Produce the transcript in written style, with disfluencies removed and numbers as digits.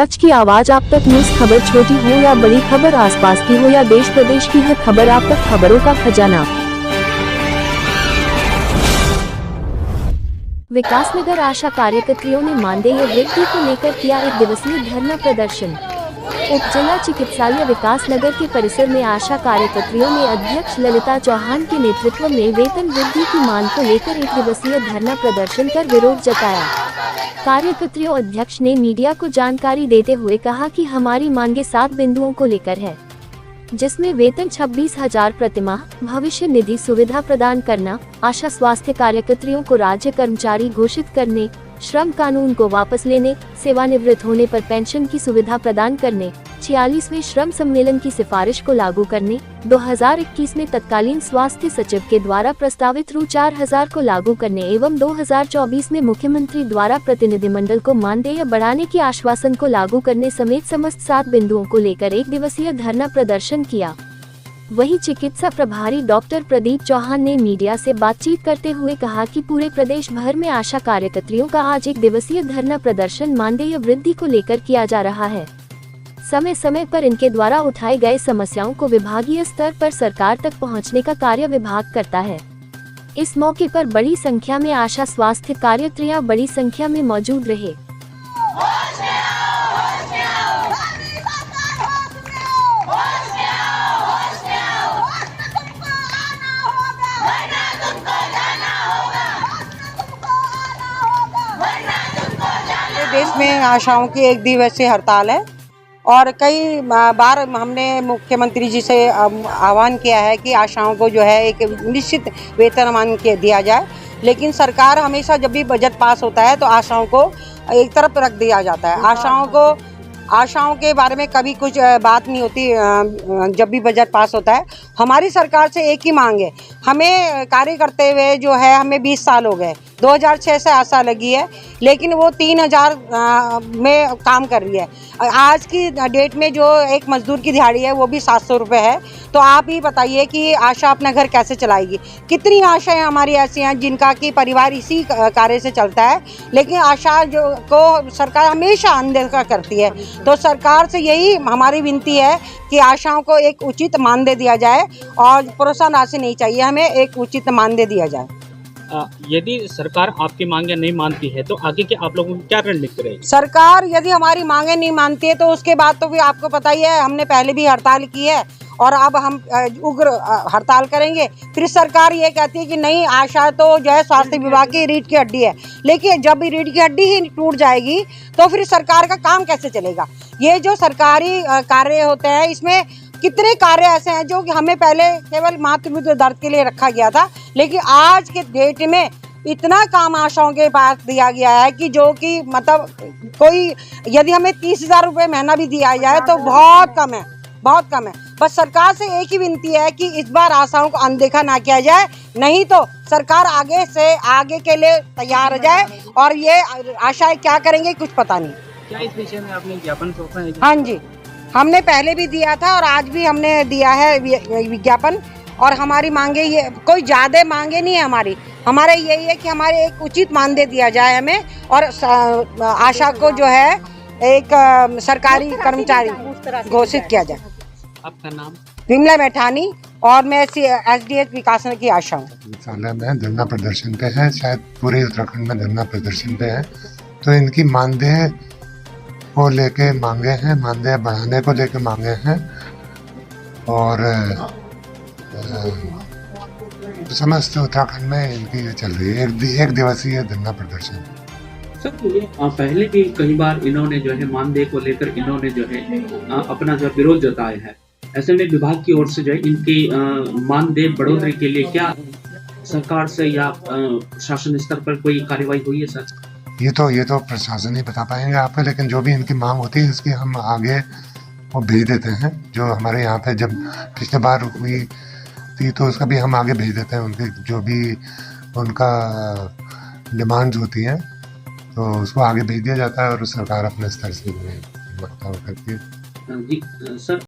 सच की आवाज आप तक। न्यूज खबर छोटी हो या बड़ी खबर, आसपास की हो या देश प्रदेश की, हर खबर आप तक। खबरों का खजाना। विकासनगर आशा कार्यकर्तियों ने मानदेय वृद्धि को लेकर किया एक दिवसीय धरना प्रदर्शन। उप जिला चिकित्सालय विकासनगर के परिसर में आशा कार्यकर्तियों ने अध्यक्ष ललिता चौहान के नेतृत्व में वेतन वृद्धि की मांग को लेकर एक दिवसीय धरना प्रदर्शन कर विरोध जताया। कार्यकर्तियों अध्यक्ष ने मीडिया को जानकारी देते हुए कहा कि हमारी मांगे 7 बिंदुओं को लेकर है, जिसमें वेतन 26,000 प्रतिमाह, भविष्य निधि सुविधा प्रदान करना, आशा स्वास्थ्य कार्यकर्तियों को राज्य कर्मचारी घोषित करने, श्रम कानून को वापस लेने, सेवानिवृत्त होने पर पेंशन की सुविधा प्रदान करने, 46वें श्रम सम्मेलन की सिफारिश को लागू करने, 2021 में तत्कालीन स्वास्थ्य सचिव के द्वारा प्रस्तावित रु 4,000 को लागू करने एवं 2024 में मुख्यमंत्री द्वारा प्रतिनिधिमंडल को मानदेय बढ़ाने के आश्वासन को लागू करने समेत समस्त 7 बिंदुओं को लेकर एक दिवसीय धरना प्रदर्शन किया। वहीं चिकित्सा प्रभारी डॉक्टर प्रदीप चौहान ने मीडिया से बातचीत करते हुए कहा कि पूरे प्रदेश भर में आशा कार्यकर्तियों का आज एक दिवसीय धरना प्रदर्शन मानदेय वृद्धि को लेकर किया जा रहा है। समय समय पर इनके द्वारा उठाए गए समस्याओं को विभागीय स्तर पर सरकार तक पहुंचने का कार्य विभाग करता है। इस मौके पर बड़ी संख्या में आशा स्वास्थ्य कार्यकर्तियां बड़ी संख्या में मौजूद रहे। देश में आशाओं की एक दिवसीय हड़ताल है और कई बार हमने मुख्यमंत्री जी से आह्वान किया है कि आशाओं को जो है एक निश्चित वेतनमान दिया जाए, लेकिन सरकार हमेशा जब भी बजट पास होता है तो आशाओं को एक तरफ रख दिया जाता है। आशाओं के बारे में कभी कुछ बात नहीं होती। जब भी बजट पास होता है हमारी सरकार से एक ही मांग है, हमें कार्य करते हुए जो है हमें 20 साल हो गए, 2006 से आशा लगी है, लेकिन वो 3,000 में काम कर रही है। आज की डेट में जो एक मजदूर की दिहाड़ी है वो भी 700 रुपये है। तो आप ही बताइए कि आशा अपना घर कैसे चलाएगी। कितनी आशाएं हमारी ऐसी हैं जिनका कि परिवार इसी कार्य से चलता है, लेकिन आशा जो को सरकार हमेशा अनदेखा करती है। तो सरकार से यही हमारी विनती है कि आशाओं को एक उचित मानदेय दिया जाए और प्रोत्साहन राशि नहीं चाहिए, हमें एक उचित मानदेय दिया जाए। यदि सरकार आपकी मांगे नहीं मानती है तो आगे के आप लोगों को क्या रणनीति रहेगी? सरकार यदि हमारी मांगे नहीं मानती है तो उसके बाद तो भी आपको पता ही है, हमने पहले भी हड़ताल की है और अब हम उग्र हड़ताल करेंगे। फिर सरकार ये कहती है कि नहीं, आशा तो जो है स्वास्थ्य विभाग की रीढ़ की हड्डी है, लेकिन जब रीढ़ की हड्डी ही टूट जाएगी तो फिर सरकार का काम कैसे चलेगा। ये जो सरकारी कार्य होते हैं इसमें कितने कार्य ऐसे हैं जो कि हमें पहले केवल मातृ दर्द के लिए रखा गया था, लेकिन आज के डेट में इतना काम आशाओं के पास दिया गया है कि जो कि मतलब कोई यदि हमें 30,000 रुपये महीना भी दिया जाए तो बहुत कम है, बहुत कम है। बस सरकार से एक ही विनती है कि इस बार आशाओं को अनदेखा ना किया जाए, नहीं तो सरकार आगे से आगे के लिए तैयार हो जाए। और ये आशाएं क्या करेंगे कुछ पता नहीं। क्या इस विषय में आपने ज्ञापन सौंपा है? हाँ जी, हमने पहले भी दिया था और आज भी हमने दिया है विज्ञापन। और हमारी मांगे ये कोई ज़्यादा मांगे नहीं है, हमारे यही है कि हमारे एक उचित मानदेय दिया जाए हमें, और आशा को जो है एक सरकारी कर्मचारी घोषित किया जाए। आपका नाम? विमला मैठानी और मैं SDH विकासनगर की आशा हूँ। में धरना प्रदर्शन पे है, शायद पूरे उत्तराखंड में धरना प्रदर्शन पे है। तो इनकी मानदेय को लेके मांगे हैं, मानदेय बढ़ाने को लेके मांगे हैं और समस्त उत्तराखंड में इनकी ये चल रही है एक दिवसीय धरना प्रदर्शन। सर ये पहले भी कई बार इन्होंने जो है मानदेय को लेकर इन्होंने जो है अपना जो विरोध जताया है। ऐसे में विभाग की ओर से जो है इनकी मानदेय बढ़ोतरी के लिए क्या सरकार से या शासन स्तर पर कोई कार्रवाई हुई है सर? ये तो प्रशासन ही बता पाएंगे आपको, लेकिन जो भी इनकी मांग होती है इसकी हम आगे वो भेज देते हैं। जो हमारे यहाँ पे जब पिछले बार हुई थी तो उसका भी हम आगे भेज देते हैं, उनके जो भी उनका डिमांड्स होती हैं तो उसको आगे भेज दिया जाता है और सरकार अपने स्तर से करती है। जी सर।